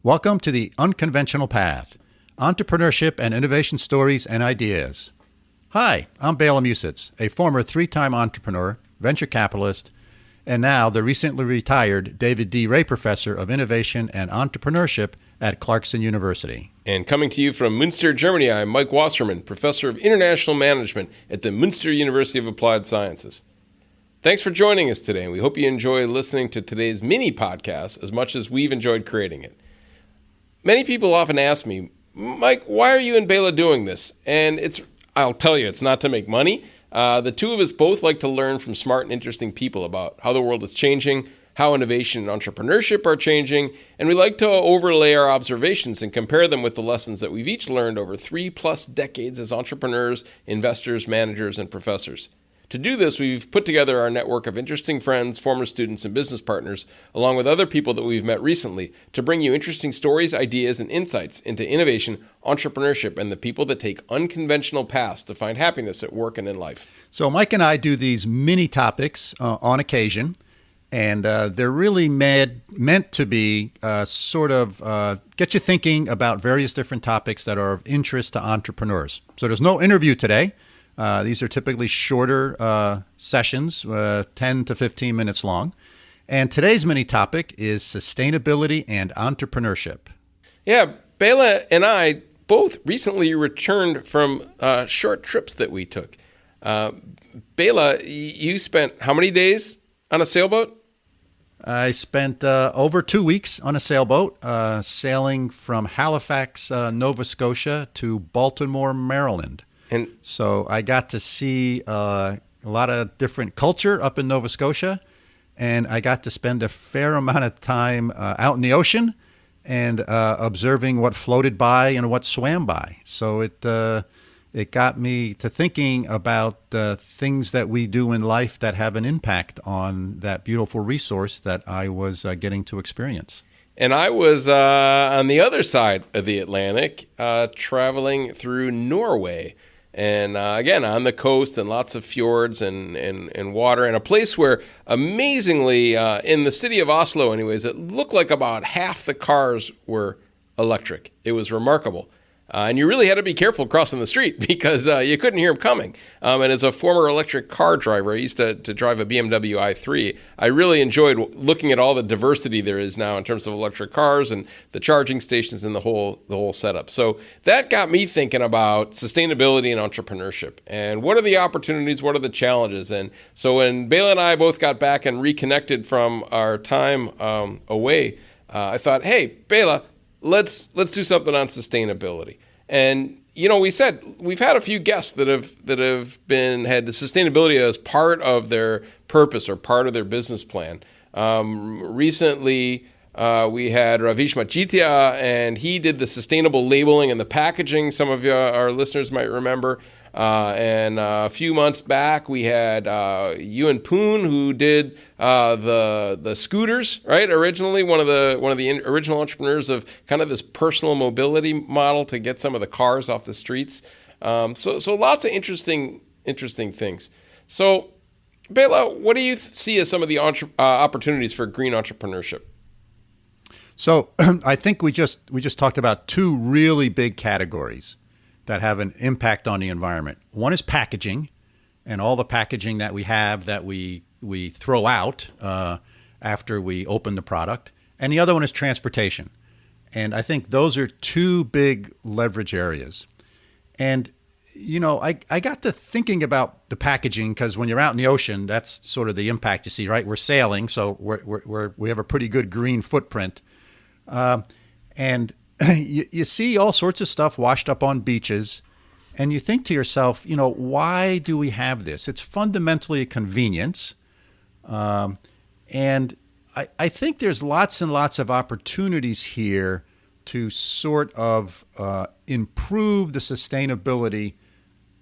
Welcome to the Unconventional Path, Entrepreneurship and Innovation Stories and Ideas. Hi, I'm Bela and Mike, a former three-time entrepreneur, venture capitalist, and now the recently retired David D. Ray Professor of Innovation and Entrepreneurship at Clarkson University. And coming to you from Münster, Germany, I'm Mike Wasserman, Professor of International Management at the Münster University of Applied Sciences. Thanks for joining us today, and we hope you enjoy listening to today's mini podcast as much as we've enjoyed creating it. Many people often ask me, Mike, why are you and Bela doing this? And I'll tell you, it's not to make money. The two of us both like to learn from smart and interesting people about how the world is changing, how innovation and entrepreneurship are changing, and we like to overlay our observations and compare them with the lessons that we've each learned over 3+ decades as entrepreneurs, investors, managers, and professors. To do this, we've put together our network of interesting friends, former students, and business partners, along with other people that we've met recently, to bring you interesting stories, ideas, and insights into innovation, entrepreneurship, and the people that take unconventional paths to find happiness at work and in life. So Mike and I do these mini topics on occasion, and they're really meant to be get you thinking about various different topics that are of interest to entrepreneurs. So there's no interview today. These are typically shorter sessions, 10 to 15 minutes long. And today's mini topic is sustainability and entrepreneurship. Yeah, Bela and I both recently returned from short trips that we took. Bela, you spent how many days on a sailboat? I spent over 2 weeks on a sailboat, sailing from Halifax, Nova Scotia to Baltimore, Maryland. And so I got to see a lot of different culture up in Nova Scotia, and I got to spend a fair amount of time out in the ocean and observing what floated by and what swam by. So it got me to thinking about the things that we do in life that have an impact on that beautiful resource that I was getting to experience. And I was on the other side of the Atlantic, traveling through Norway. And again, on the coast and lots of fjords and water, and a place where amazingly, in the city of Oslo anyways, it looked like about half the cars were electric. It was remarkable. And you really had to be careful crossing the street because you couldn't hear them coming. And as a former electric car driver, I used to drive a BMW i3. I really enjoyed looking at all the diversity there is now in terms of electric cars and the charging stations and the whole setup. So that got me thinking about sustainability and entrepreneurship. And what are the opportunities? What are the challenges? And so when Bela and I both got back and reconnected from our time away, I thought, hey, Bela, let's do something on sustainability. And we said we've had a few guests that have had the sustainability as part of their purpose or part of their business plan. Recently, we had Ravish Machitya, and he did the sustainable labeling and the packaging. Some of our listeners might remember. And a few months back, we had Ewan Poon, who did the scooters, right? Originally, one of the original entrepreneurs of kind of this personal mobility model to get some of the cars off the streets. So lots of interesting things. So, Bela, what do you see as some of the opportunities for green entrepreneurship? So I think we just talked about two really big categories that have an impact on the environment. One is packaging, and all the packaging that we have that we throw out after we open the product. And the other one is transportation. And I think those are two big leverage areas. And, I got to thinking about the packaging because when you're out in the ocean, that's sort of the impact you see, right? We're sailing, so we have a pretty good green footprint. And you see all sorts of stuff washed up on beaches, and you think to yourself, why do we have this? It's fundamentally a convenience. And I think there's lots and lots of opportunities here to sort of improve the sustainability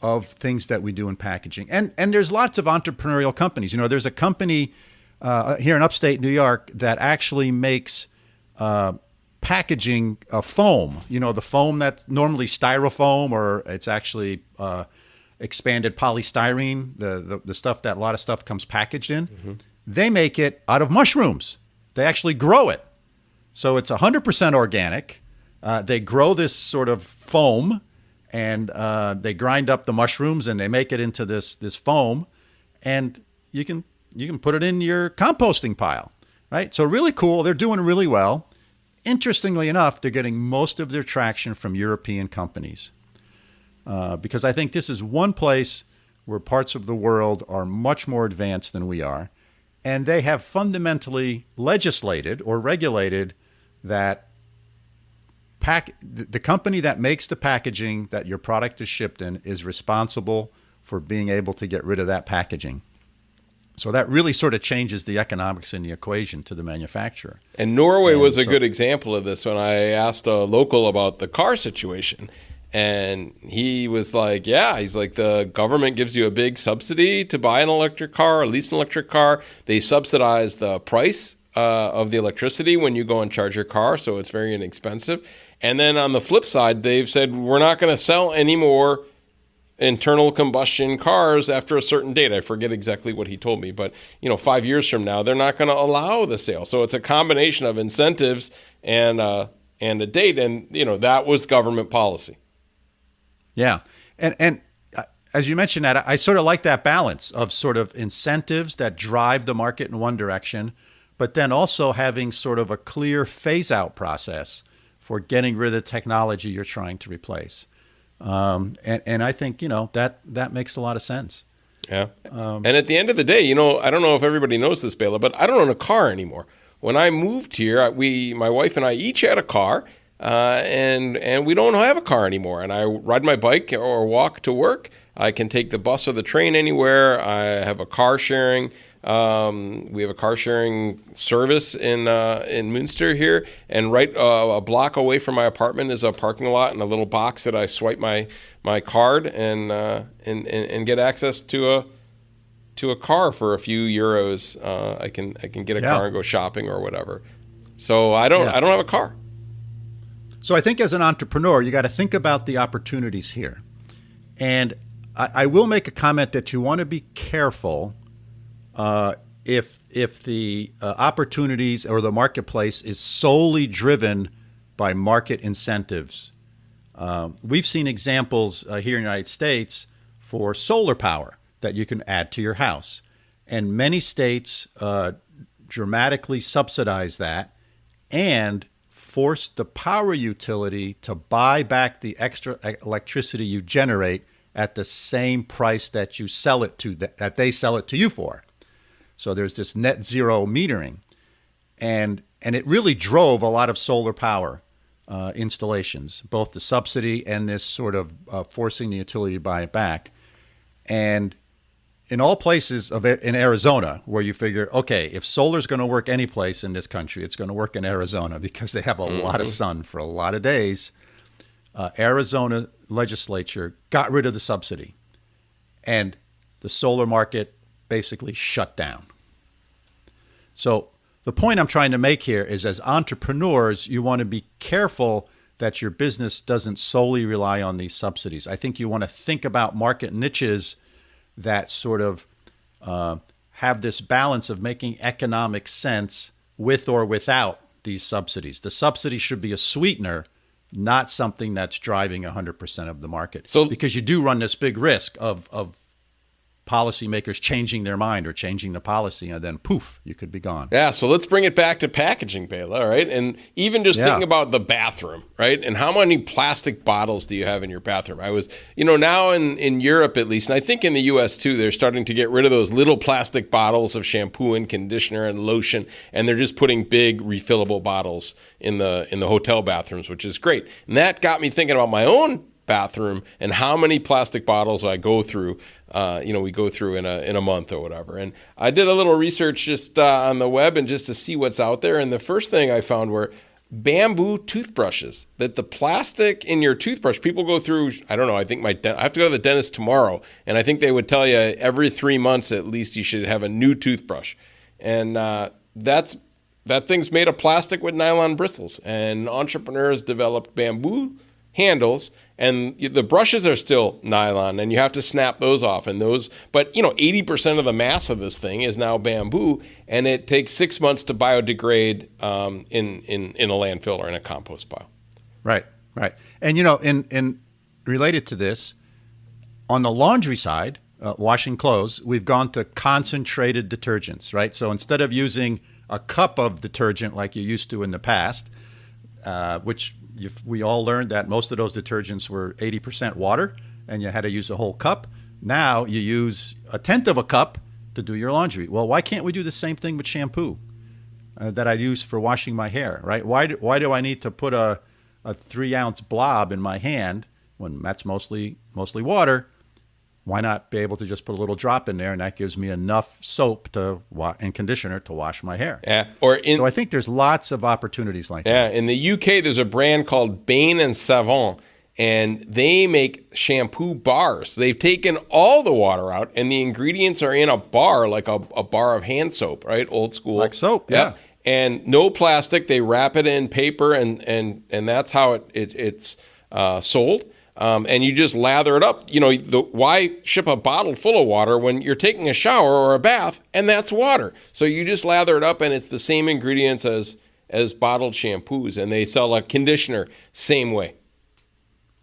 of things that we do in packaging. And there's lots of entrepreneurial companies. There's a company here in upstate New York that actually makes packaging foam, the foam that's normally styrofoam, or it's actually expanded polystyrene, the stuff that a lot of stuff comes packaged in. Mm-hmm. They make it out of mushrooms. They actually grow it. So it's 100% organic. They grow this sort of foam, and they grind up the mushrooms and they make it into this foam, and you can put it in your composting pile, right? So really cool. They're doing really well. Interestingly enough, they're getting most of their traction from European companies, because I think this is one place where parts of the world are much more advanced than we are, and they have fundamentally legislated or regulated that the company that makes the packaging that your product is shipped in is responsible for being able to get rid of that packaging. So that really sort of changes the economics in the equation to the manufacturer. And Norway was a good example of this when I asked a local about the car situation. And he was like, yeah, he's like, the government gives you a big subsidy to buy an electric car or lease an electric car. They subsidize the price of the electricity when you go and charge your car, so it's very inexpensive. And then on the flip side, they've said, we're not going to sell any more internal combustion cars after a certain date. I forget exactly what he told me, but 5 years from now, they're not going to allow the sale. So it's a combination of incentives and a date. And, that was government policy. Yeah. And as you mentioned, that I sort of like that balance of sort of incentives that drive the market in one direction, but then also having sort of a clear phase out process for getting rid of the technology you're trying to replace. And I think, that makes a lot of sense. Yeah. And at the end of the day, I don't know if everybody knows this, Bela, but I don't own a car anymore. When I moved here, my wife and I each had a car, and we don't have a car anymore. And I ride my bike or walk to work. I can take the bus or the train anywhere. I have a car sharing. We have a car sharing service in Münster here, and right a block away from my apartment is a parking lot and a little box that I swipe my card and get access to a car for a few euros. I can get a car and go shopping or whatever. So I don't have a car. So I think as an entrepreneur, you got to think about the opportunities here, and I will make a comment that you want to be careful. If the opportunities or the marketplace is solely driven by market incentives. We've seen examples here in the United States for solar power that you can add to your house. And many states dramatically subsidize that and force the power utility to buy back the extra electricity you generate at the same price that you sell it to, that they sell it to you for. So there's this net zero metering, and it really drove a lot of solar power installations, both the subsidy and this sort of forcing the utility to buy it back. And in all places in Arizona, where you figure, okay, if solar is going to work any place in this country, it's going to work in Arizona because they have a lot of sun for a lot of days. Arizona legislature got rid of the subsidy, and the solar market basically shut down. So the point I'm trying to make here is, as entrepreneurs, you want to be careful that your business doesn't solely rely on these subsidies. I think you want to think about market niches that sort of have this balance of making economic sense with or without these subsidies. The subsidy should be a sweetener, not something that's driving 100% of the market. So, because you do run this big risk of policymakers changing their mind or changing the policy, and then poof, you could be gone. Yeah, so let's bring it back to packaging, Bela, right? And even just thinking about the bathroom, right? And how many plastic bottles do you have in your bathroom? I was, now in Europe at least, and I think in the US too, they're starting to get rid of those little plastic bottles of shampoo and conditioner and lotion, and they're just putting big refillable bottles in the hotel bathrooms, which is great. And that got me thinking about my own bathroom and how many plastic bottles I go through. We go through in a month or whatever. And I did a little research just on the web and just to see what's out there. And the first thing I found were bamboo toothbrushes. That the plastic in your toothbrush, people go through. I don't know. I think I have to go to the dentist tomorrow, and I think they would tell you every 3 months at least you should have a new toothbrush. And that thing's made of plastic with nylon bristles. And entrepreneurs developed bamboo handles, and the brushes are still nylon, and you have to snap those off. And those, but 80% of the mass of this thing is now bamboo, and it takes 6 months to biodegrade in a landfill or in a compost pile. Right. And in related to this, on the laundry side, washing clothes, we've gone to concentrated detergents, right? So instead of using a cup of detergent like you used to in the past, which we all learned that most of those detergents were 80% water and you had to use a whole cup. Now you use a tenth of a cup to do your laundry. Well, why can't we do the same thing with shampoo that I use for washing my hair, right? Why do I need to put a 3-ounce blob in my hand when that's mostly water? Why not be able to just put a little drop in there, and that gives me enough soap and conditioner to wash my hair? Yeah. So I think there's lots of opportunities like that. Yeah. In the UK, there's a brand called Bela and Savon, and they make shampoo bars. They've taken all the water out, and the ingredients are in a bar, like a bar of hand soap, right? Old school. Like soap, yeah. And no plastic. They wrap it in paper, and that's how it's sold. And you just lather it up. Why ship a bottle full of water when you're taking a shower or a bath, and that's water? So you just lather it up, and it's the same ingredients as bottled shampoos, and they sell a conditioner same way.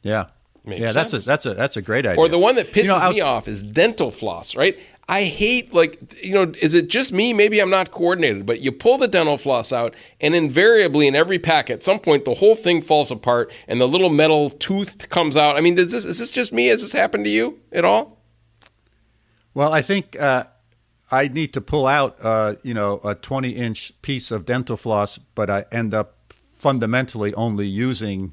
Yeah. Makes sense. That's a great idea. Or the one that pisses me off is dental floss, right? I hate, is it just me? Maybe I'm not coordinated, but you pull the dental floss out, and invariably in every pack, at some point, the whole thing falls apart, and the little metal tooth comes out. I mean, is this just me? Has this happened to you at all? Well, I think I need to pull out, a 20-inch piece of dental floss, but I end up fundamentally only using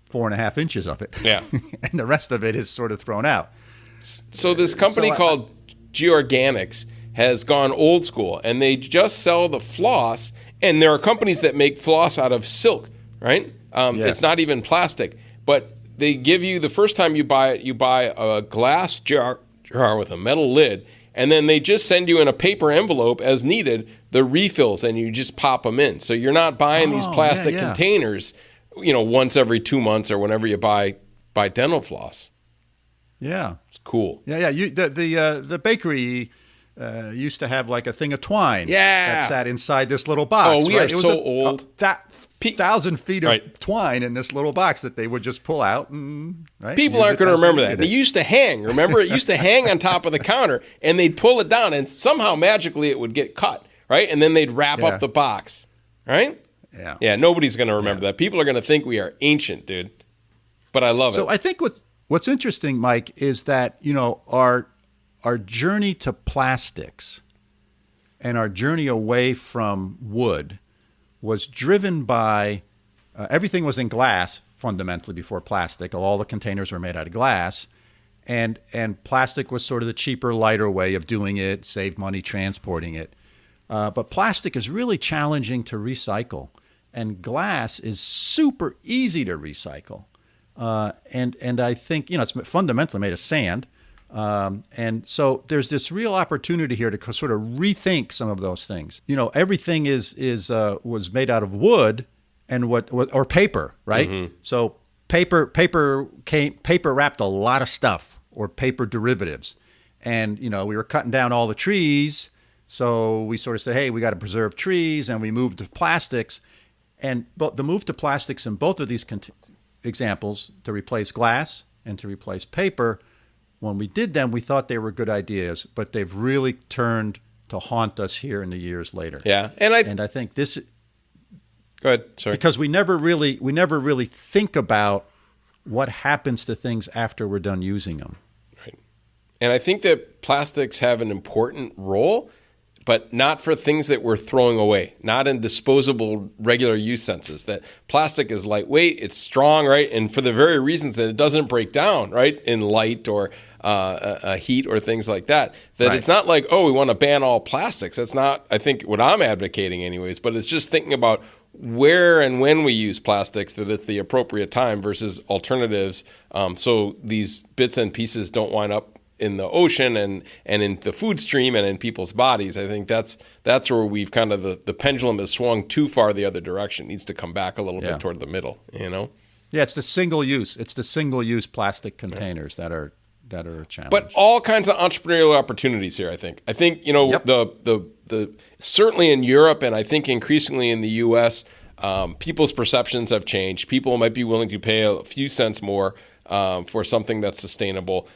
4.5 inches of it. Yeah. And the rest of it is sort of thrown out. So this company called Georganics has gone old school, and they just sell the floss, and there are companies that make floss out of silk, right? Yes. It's not even plastic, but they give you, the first time you buy it, you buy a glass jar with a metal lid, and then they just send you in a paper envelope as needed the refills, and you just pop them in. So you're not buying these plastic containers, once every 2 months or whenever you buy dental floss. Yeah. It's cool. Yeah. The bakery used to have like a thing of twine that sat inside this little box. Oh, we right? are so old. That 1,000 feet of twine in this little box that they would just pull out. And, people aren't going to remember that. They used to hang. Remember, it used to hang on top of the counter, and they'd pull it down, and somehow magically it would get cut, right? And then they'd wrap up the box, right? Yeah. Yeah, nobody's going to remember that. People are going to think we are ancient, dude. But I love it. So I think what's interesting, Mike, is that, our journey to plastics and our journey away from wood was driven by everything was in glass fundamentally before plastic. All the containers were made out of glass, and plastic was sort of the cheaper, lighter way of doing it, save money transporting it. But plastic is really challenging to recycle, and glass is super easy to recycle. And I think, it's fundamentally made of sand. And so there's this real opportunity here to sort of rethink some of those things. Everything was made out of wood and or paper, right? Mm-hmm. So paper wrapped a lot of stuff, or paper derivatives. And, we were cutting down all the trees. So we sort of said, hey, we got to preserve trees, and we moved to plastics. But the move to plastics in both of these examples, to replace glass and to replace paper, when we did them, we thought they were good ideas, but they've really turned to haunt us here in the years later. Yeah, and I think this. Go ahead. Sorry. Because we never really think about what happens to things after we're done using them. Right, and I think that plastics have an important role, but not for things that we're throwing away, not in disposable regular use senses. That plastic is lightweight, it's strong, right? And for the very reasons that it doesn't break down, right, in light or heat or things like that. That It's not like, we want to ban all plastics. That's not, I think, what I'm advocating anyways, but it's just thinking about where and when we use plastics, that it's the appropriate time versus alternatives. So these bits and pieces don't wind up in the ocean and in the food stream and in people's bodies. I think that's where we've kind of the pendulum has swung too far the other direction. It needs to come back a little bit toward the middle, Yeah, it's the single use. It's the single use plastic containers that are a challenge. But all kinds of entrepreneurial opportunities here, I think. Yep. The certainly in Europe, and I think increasingly in the U.S., people's perceptions have changed. People might be willing to pay a few cents more for something that's sustainable.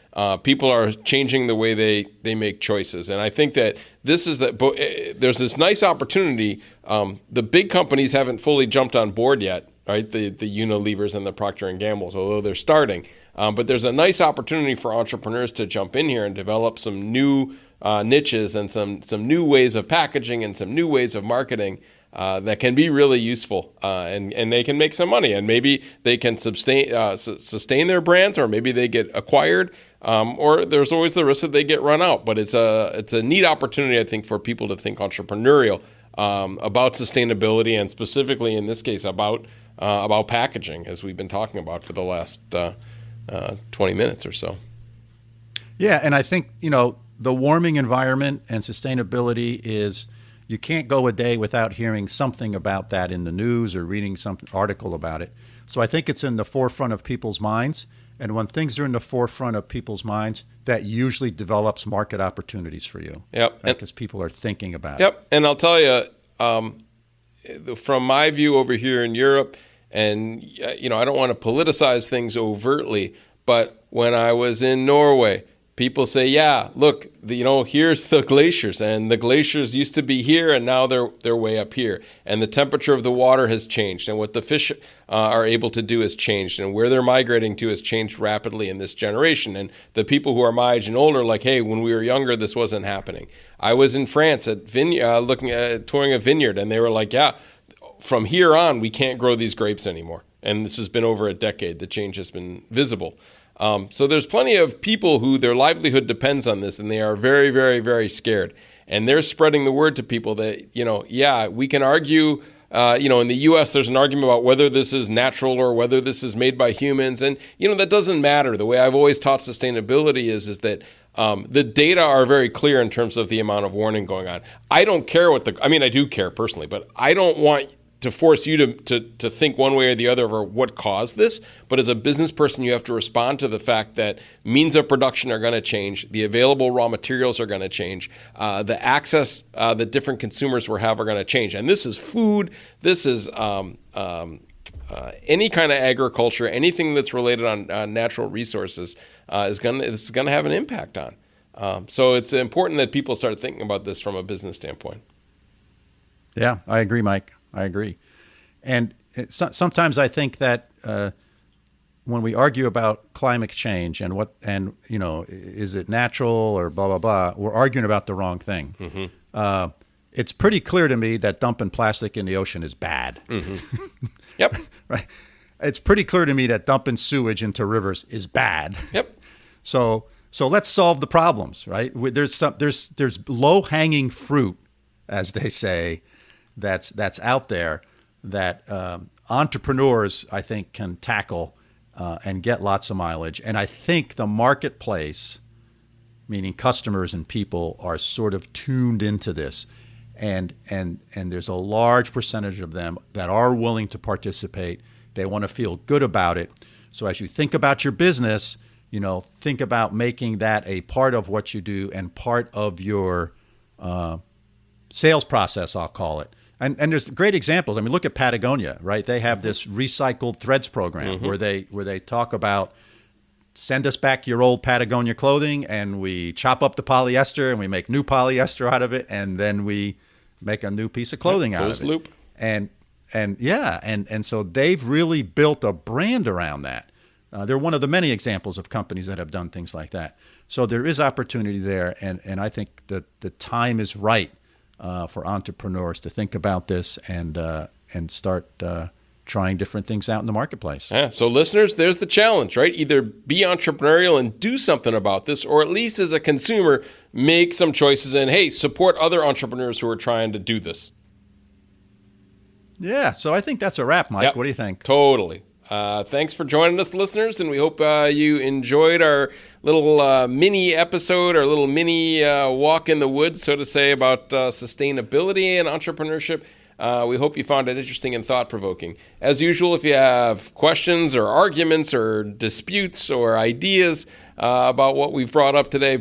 People are changing the way they make choices, and I think that there's this nice opportunity. The big companies haven't fully jumped on board yet, right? The Unilevers and the Procter and Gambles, although they're starting. But there's a nice opportunity for entrepreneurs to jump in here and develop some new niches and some new ways of packaging and some new ways of marketing that can be really useful, and they can make some money, and maybe they can sustain their brands, or maybe they get acquired, or there's always the risk that they get run out. But it's a neat opportunity, I think, for people to think entrepreneurial about sustainability, and specifically in this case about packaging, as we've been talking about for the last 20 minutes or so. Yeah, and I think, the warming environment and sustainability is, you can't go a day without hearing something about that in the news or reading some article about it. So I think it's in the forefront of people's minds. And when things are in the forefront of people's minds, that usually develops market opportunities for you. Yep. Because people are thinking about it. Yep. And I'll tell you, from my view over here in Europe, and I don't want to politicize things overtly, but when I was in Norway, people say, yeah, look, here's the glaciers, and the glaciers used to be here, and now they're way up here. And the temperature of the water has changed, and what the fish are able to do has changed, and where they're migrating to has changed rapidly in this generation. And the people who are my age and older are like, hey, when we were younger, this wasn't happening. I was in France at touring a vineyard, and they were like, yeah, from here on, we can't grow these grapes anymore. And this has been over a decade. The change has been visible. So there's plenty of people who their livelihood depends on this, and they are very, very, very scared. And they're spreading the word to people that, we can argue, in the U.S., there's an argument about whether this is natural or whether this is made by humans. And, that doesn't matter. The way I've always taught sustainability is that the data are very clear in terms of the amount of warning going on. I don't care I do care personally, but I don't want to force you to think one way or the other of what caused this. But as a business person, you have to respond to the fact that means of production are going to change, the available raw materials are going to change, the access that different consumers will have are going to change. And this is food, this is any kind of agriculture, anything that's related on natural resources is going to have an impact on. So it's important that people start thinking about this from a business standpoint. Yeah, I agree, Mike. I agree. And sometimes I think that when we argue about climate change and is it natural or blah, blah, blah, we're arguing about the wrong thing. Mm-hmm. It's pretty clear to me that dumping plastic in the ocean is bad. Mm-hmm. Yep. Right. It's pretty clear to me that dumping sewage into rivers is bad. Yep. So let's solve the problems, right? There's low-hanging fruit, as they say, that's out there that entrepreneurs, I think, can tackle and get lots of mileage. And I think the marketplace, meaning customers and people, are sort of tuned into this. And there's a large percentage of them that are willing to participate. They want to feel good about it. So as you think about your business, think about making that a part of what you do and part of your sales process, I'll call it. And there's great examples. I mean, look at Patagonia, right? They have this recycled threads program where they talk about send us back your old Patagonia clothing, and we chop up the polyester and we make new polyester out of it, and then we make a new piece of clothing out of it. Loop. And so they've really built a brand around that. They're one of the many examples of companies that have done things like that. So there is opportunity there, and I think that the time is right for entrepreneurs to think about this and start trying different things out in the marketplace. Yeah. So listeners, there's the challenge, right? Either be entrepreneurial and do something about this, or at least as a consumer, make some choices and, hey, support other entrepreneurs who are trying to do this. Yeah. So I think that's a wrap, Mike. Yep. What do you think? Totally. Thanks for joining us, listeners, and we hope you enjoyed our little mini episode, our little mini walk in the woods, so to say, about sustainability and entrepreneurship. We hope you found it interesting and thought-provoking. As usual, if you have questions or arguments or disputes or ideas about what we've brought up today,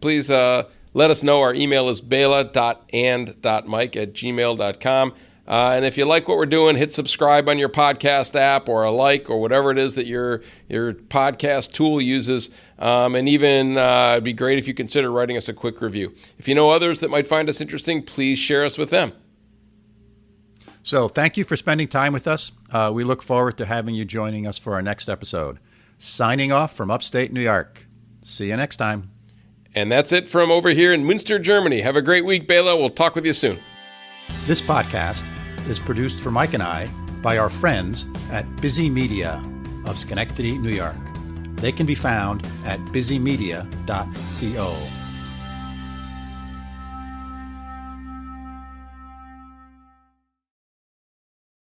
please let us know. Our email is bela.and.mike@gmail.com. And if you like what we're doing, hit subscribe on your podcast app or a like or whatever it is that your podcast tool uses. And even it'd be great if you consider writing us a quick review. If you know others that might find us interesting, please share us with them. So thank you for spending time with us. We look forward to having you joining us for our next episode. Signing off from upstate New York. See you next time. And that's it from over here in Münster, Germany. Have a great week, Bela. We'll talk with you soon. This podcast is produced for Mike and I by our friends at Busy Media of Schenectady, New York. They can be found at busymedia.co.